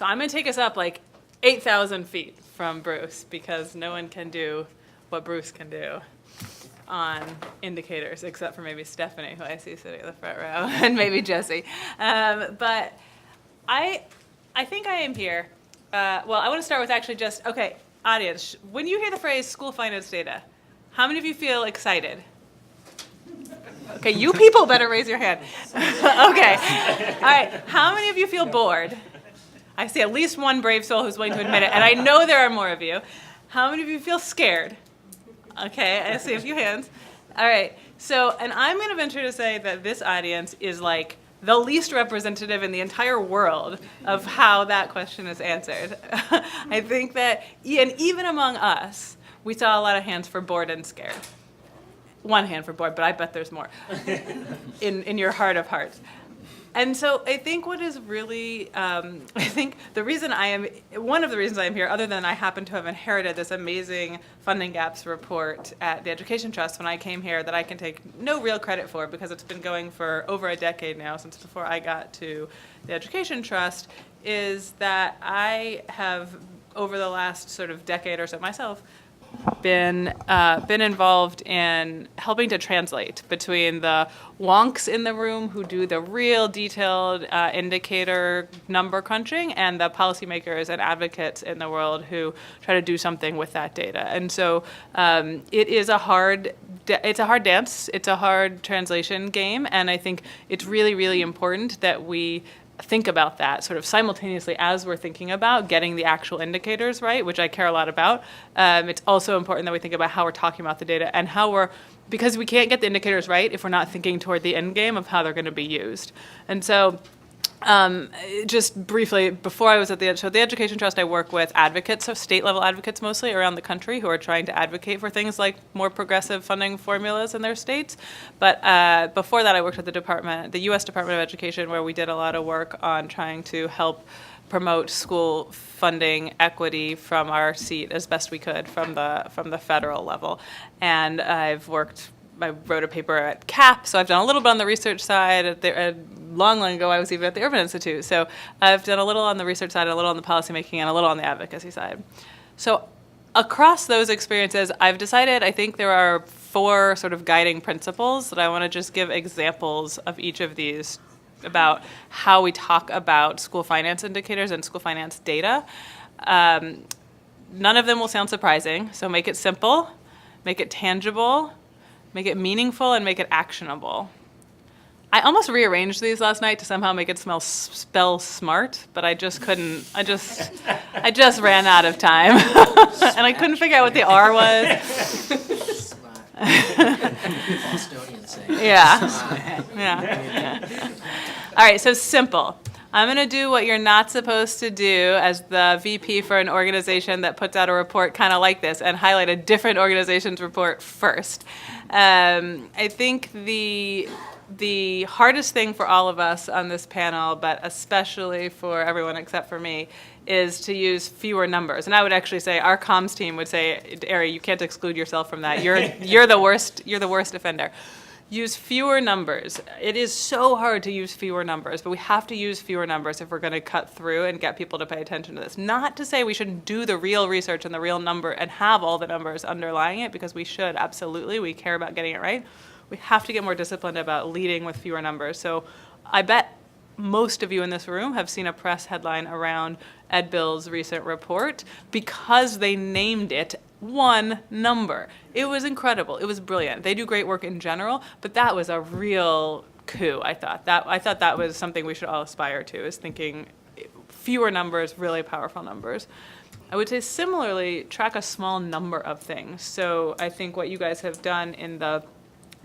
So I'm going to take us up like 8,000 feet from Bruce because no one can do what Bruce can do on indicators, except for maybe Stephanie, who I see sitting in the front row, and maybe Jesse. But I think I am here. Well, I want to start with actually just, okay, audience, when you hear the phrase school finance data, how many of you feel excited? Okay, you people better raise your hand. Okay, all right, how many of you feel bored? I see at least one brave soul who's willing to admit it, and I know there are more of you. How many of you feel scared? Okay, I see a few hands. All right, so, and I'm going to venture to say that this audience is like the least representative in the entire world of how that question is answered. I think that, and even among us, we saw a lot of hands for bored and scared. One hand for bored, but I bet there's more in your heart of hearts. And so I think what is really, I think the reason one of the reasons I am here, other than I happen to have inherited this amazing funding gaps report at the Education Trust when I came here that I can take no real credit for because it's been going for over a decade now, since before I got to the Education Trust, is that I have, over the last sort of decade or so myself, been involved in helping to translate between the wonks in the room who do the real detailed indicator number crunching and the policymakers and advocates in the world who try to do something with that data. And so it is a hard dance. It's a hard translation game, and I think it's really, really important that we think about that sort of simultaneously as we're thinking about getting the actual indicators right, which I care a lot about. It's also important that we think about how we're talking about the data and because we can't get the indicators right if we're not thinking toward the end game of how they're going to be used. And so just briefly, before I was at the Education Trust, I work with advocates, so state-level advocates mostly around the country who are trying to advocate for things like more progressive funding formulas in their states. But before that, I worked at the U.S. Department of Education, where we did a lot of work on trying to help promote school funding equity from our seat as best we could from the federal level. And I wrote a paper at CAP, so I've done a little bit on the research side. Long ago, I was even at the Urban Institute. So I've done a little on the research side, a little on the policymaking, and a little on the advocacy side. So across those experiences, I've decided I think there are 4 sort of guiding principles that I want to just give examples of each of these about how we talk about school finance indicators and school finance data. None of them will sound surprising, so make it simple, make it tangible, make it meaningful, and make it actionable. I almost rearranged these last night to somehow make it spell smart, but I just couldn't. I just ran out of time, and I couldn't figure out what the R was. Smart. Bostonian saying. Yeah. All right, so simple. I'm going to do what you're not supposed to do as the VP for an organization that puts out a report kind of like this and highlight a different organization's report first. I think the hardest thing for all of us on this panel, but especially for everyone except for me, is to use fewer numbers. And I would actually say our comms team would say, Ari, you can't exclude yourself from that. You're the worst offender. Use fewer numbers. It is so hard to use fewer numbers, but we have to use fewer numbers if we're going to cut through and get people to pay attention to this. Not to say we shouldn't do the real research and the real number and have all the numbers underlying it, because we should, absolutely. We care about getting it right. We have to get more disciplined about leading with fewer numbers. So I bet most of you in this room have seen a press headline around EdBill's recent report because they named it one number. It was incredible. It was brilliant. They do great work in general, but that was a real coup, I thought. I thought that was something we should all aspire to, is thinking fewer numbers, really powerful numbers. I would say similarly, track a small number of things. So I think what you guys have done in the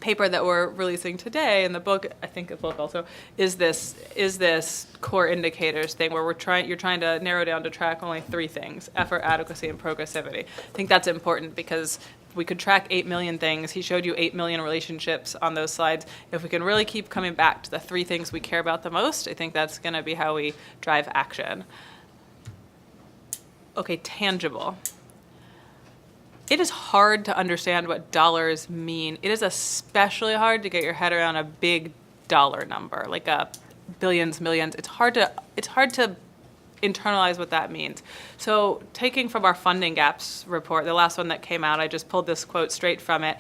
paper that we're releasing today, and the book, I think the book also, is this core indicators thing where you're trying to narrow down to track only 3 things: effort, adequacy, and progressivity. I think that's important because we could track 8 million things. He showed you 8 million relationships on those slides. If we can really keep coming back to the 3 things we care about the most, I think that's going to be how we drive action. Okay, tangible. It is hard to understand what dollars mean. It is especially hard to get your head around a big dollar number, like a billions, millions. It's hard to internalize what that means. So taking from our funding gaps report, the last one that came out, I just pulled this quote straight from it.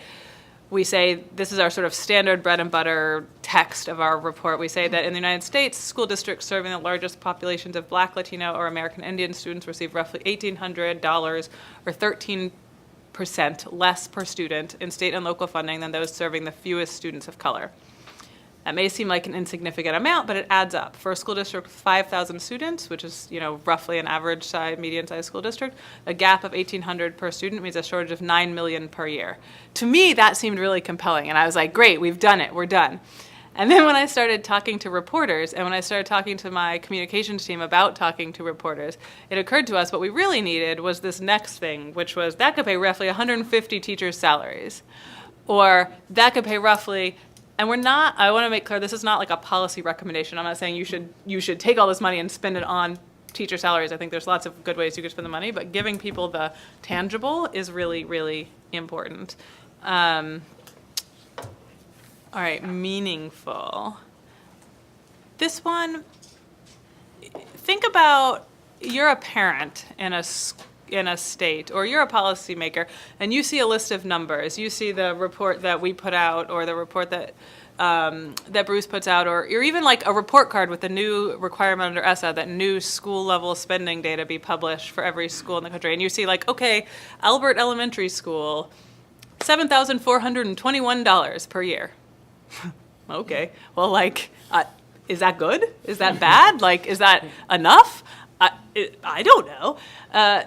We say, this is our sort of standard bread and butter text of our report. We say that in the United States, school districts serving the largest populations of Black, Latino, or American Indian students receive roughly $1,800 or 13% less per student in state and local funding than those serving the fewest students of color. That may seem like an insignificant amount, but it adds up. For a school district with 5,000 students, which is roughly an average size, median-sized school district, a gap of $1,800 per student means a shortage of $9 million per year. To me, that seemed really compelling, and I was like, great, we've done it, we're done. And then when I started talking to reporters, and when I started talking to my communications team about talking to reporters, it occurred to us what we really needed was this next thing, which was that could pay roughly 150 teachers' salaries, or that could pay roughly. And I want to make clear, this is not like a policy recommendation. I'm not saying you should take all this money and spend it on teacher salaries. I think there's lots of good ways you could spend the money, but giving people the tangible is really, really important. All right, meaningful. This one, think about you're a parent in a state, or you're a policymaker, and you see a list of numbers. You see the report that we put out, or the report that Bruce puts out, or even like a report card with the new requirement under ESSA that new school level spending data be published for every school in the country. And you see like, okay, Albert Elementary School, $7,421 per year. Okay, well, like, is that good? Is that bad? Like, is that enough? I don't know.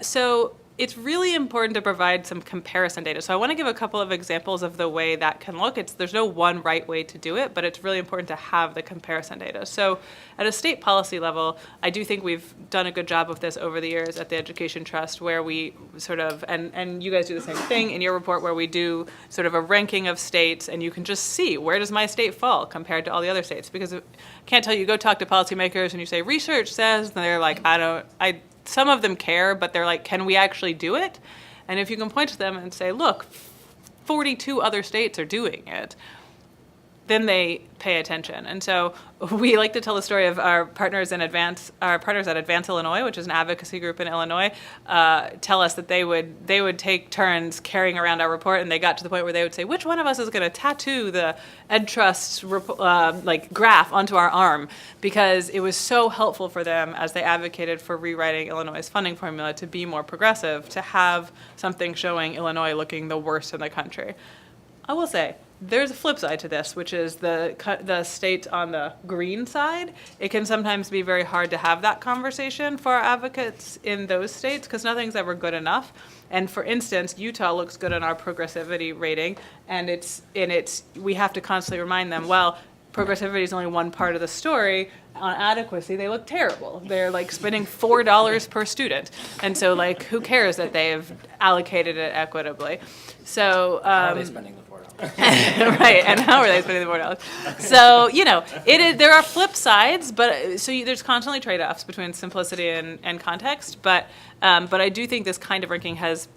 So it's really important to provide some comparison data. So I want to give a couple of examples of the way that can look. There's no one right way to do it, but it's really important to have the comparison data. So at a state policy level, I do think we've done a good job of this over the years at the Education Trust, where we sort of, and you guys do the same thing in your report, where we do sort of a ranking of states, and you can just see, where does my state fall compared to all the other states? Because I can't tell you, go talk to policymakers and you say, research says, and they're like, some of them care, but they're like, can we actually do it? And if you can point to them and say, look, 42 other states are doing it, then they pay attention. And so we like to tell the story of our partners at Advance Illinois, which is an advocacy group in Illinois, tell us that they would take turns carrying around our report, and they got to the point where they would say, which one of us is going to tattoo the EdTrust graph onto our arm? Because it was so helpful for them as they advocated for rewriting Illinois' funding formula to be more progressive, to have something showing Illinois looking the worst in the country. I will say, there's a flip side to this, which is the state on the green side. It can sometimes be very hard to have that conversation for our advocates in those states because nothing's ever good enough. And for instance, Utah looks good on our progressivity rating, and we have to constantly remind them, well, progressivity is only one part of the story. On adequacy, they look terrible. They're like spending $4 per student. And so like, who cares that they've allocated it equitably? So how are they spending the $4? Right, and how are they spending the $4? So, there are flip sides, but there's constantly trade-offs between simplicity and context, but I do think this kind of ranking has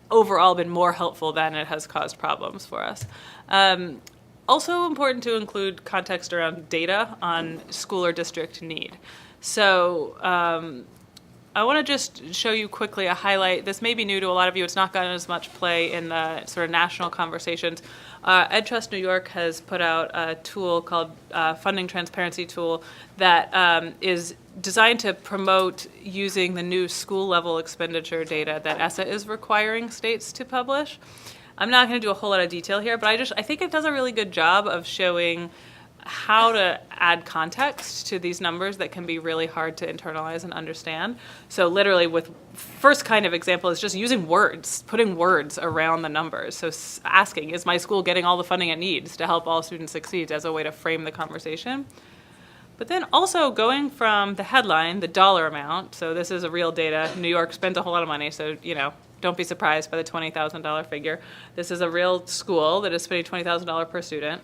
overall been more helpful than it has caused problems for us. Also important to include context around data on school or district need. So I want to just show you quickly a highlight. This may be new to a lot of you. It's not gotten as much play in the sort of national conversations. EdTrust New York has put out a tool called Funding Transparency Tool that is designed to promote using the new school-level expenditure data that ESSA is requiring states to publish. I'm not going to do a whole lot of detail here, but I think it does a really good job of showing how to add context to these numbers that can be really hard to internalize and understand. So literally with first kind of example is just using words, putting words around the numbers. So asking, is my school getting all the funding it needs to help all students succeed, as a way to frame the conversation. But then also going from the headline, the dollar amount, so this is a real data. New York spent a whole lot of money, so don't be surprised by the $20,000 figure. This is a real school that is spending $20,000 per student.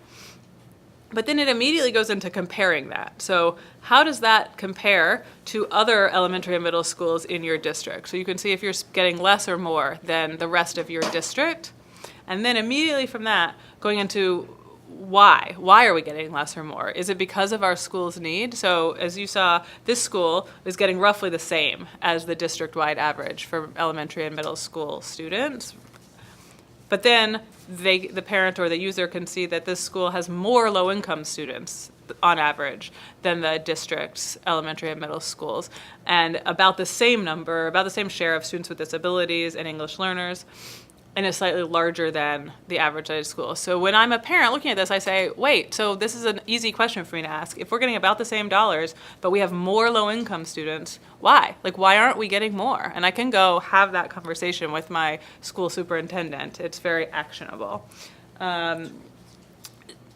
But then it immediately goes into comparing that. So how does that compare to other elementary and middle schools in your district? So you can see if you're getting less or more than the rest of your district. And then immediately from that, going into why? Why are we getting less or more? Is it because of our school's need? So as you saw, this school is getting roughly the same as the district-wide average for elementary and middle school students. But then the parent or the user can see that this school has more low-income students on average than the district's elementary and middle schools, and about the same number, about the same share of students with disabilities and English learners, and is slightly larger than the average sized school. So when I'm a parent looking at this, I say, wait, so this is an easy question for me to ask. If we're getting about the same dollars, but we have more low-income students, why? Like, why aren't we getting more? And I can go have that conversation with my school superintendent. It's very actionable.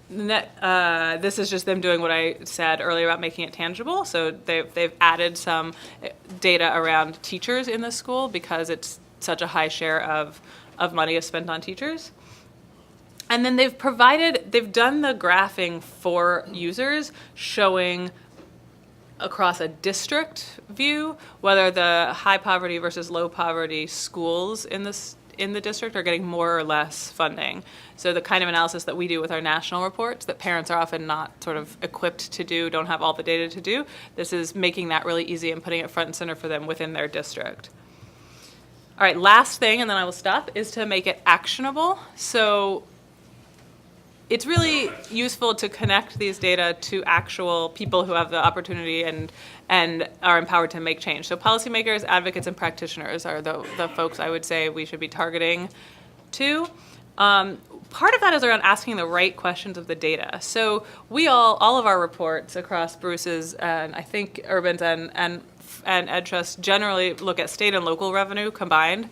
This is just them doing what I said earlier about making it tangible. So they've added some data around teachers in the school because it's such a high share of money is spent on teachers. And then they've done the graphing for users showing across a district view whether the high poverty versus low poverty schools in the district are getting more or less funding. So the kind of analysis that we do with our national reports that parents are often not sort of equipped to do, don't have all the data to do, this is making that really easy and putting it front and center for them within their district. All right, last thing, and then I will stop, is to make it actionable. So it's really useful to connect these data to actual people who have the opportunity and are empowered to make change. So policymakers, advocates, and practitioners are the folks I would say we should be targeting to. Part of that is around asking the right questions of the data. So we all of our reports across Bruce's and I think Urban's and EdTrust generally look at state and local revenue combined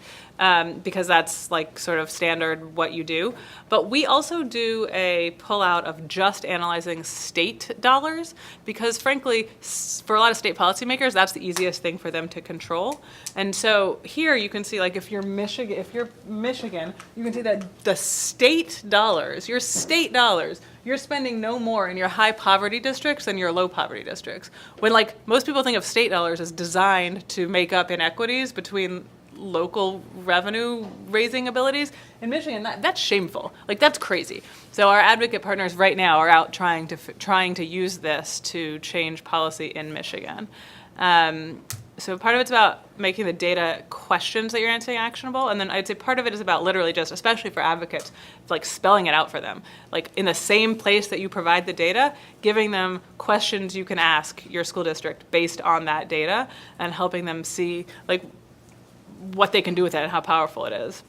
because that's like sort of standard what you do. But we also do a pullout of just analyzing state dollars because frankly, for a lot of state policymakers, that's the easiest thing for them to control. And so here you can see like if you're Michigan, you can see that the state dollars, your state dollars, you're spending no more in your high poverty districts than your low poverty districts. When like most people think of state dollars as designed to make up inequities between local revenue raising abilities, in Michigan that's shameful. Like that's crazy. So our advocate partners right now are out trying to use this to change policy in Michigan. So part of it's about making the data questions that you're answering actionable, and then I'd say part of it is about literally just, especially for advocates, like spelling it out for them. Like in the same place that you provide the data, giving them questions you can ask your school district based on that data and helping them see like what they can do with it and how powerful it is.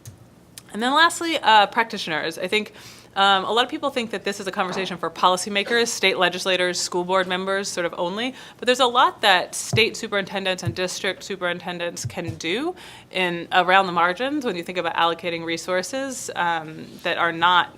And then lastly, practitioners. I think a lot of people think that this is a conversation for policymakers, state legislators, school board members sort of only, but there's a lot that state superintendents and district superintendents can do around the margins when you think about allocating resources that are not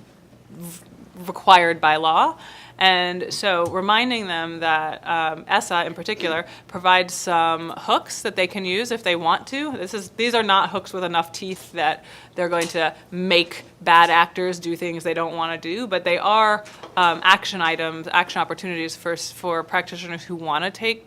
required by law. And so reminding them that ESSA in particular provides some hooks that they can use if they want to. These are not hooks with enough teeth that they're going to make bad actors do things they don't want to do, but they are action items, action opportunities for practitioners who want to take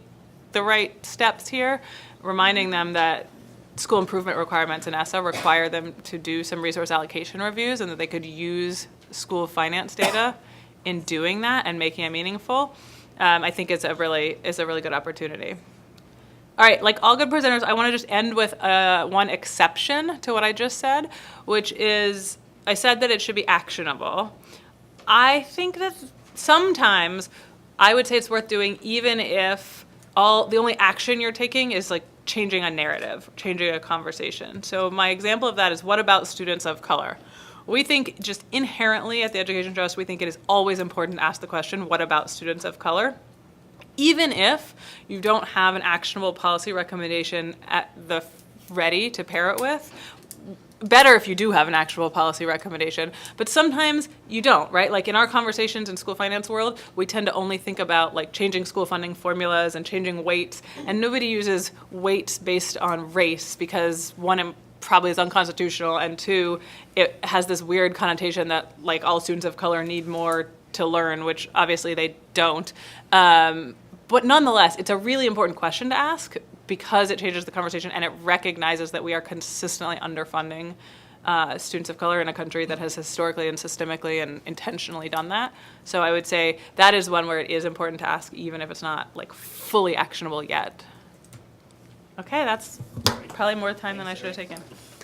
the right steps here, reminding them that school improvement requirements in ESSA require them to do some resource allocation reviews and that they could use school finance data in doing that and making it meaningful. I think it's a really good opportunity. All right, like all good presenters, I want to just end with one exception to what I just said, which is I said that it should be actionable. I think that sometimes I would say it's worth doing even if the only action you're taking is like changing a narrative, changing a conversation. So my example of that is, what about students of color? We think just inherently at the Education Trust, we think it is always important to ask the question, what about students of color? Even if you don't have an actionable policy recommendation at the ready to pair it with, better if you do have an actual policy recommendation, but sometimes you don't, right? Like in our conversations in school finance world, we tend to only think about like changing school funding formulas and changing weights, and nobody uses weights based on race because one, probably is unconstitutional, and two, it has this weird connotation that like all students of color need more to learn, which obviously they don't. But nonetheless, it's a really important question to ask because it changes the conversation and it recognizes that we are consistently underfunding students of color in a country that has historically and systemically and intentionally done that. So I would say that is one where it is important to ask, even if it's not like fully actionable yet. Okay, that's probably more time than I should have taken.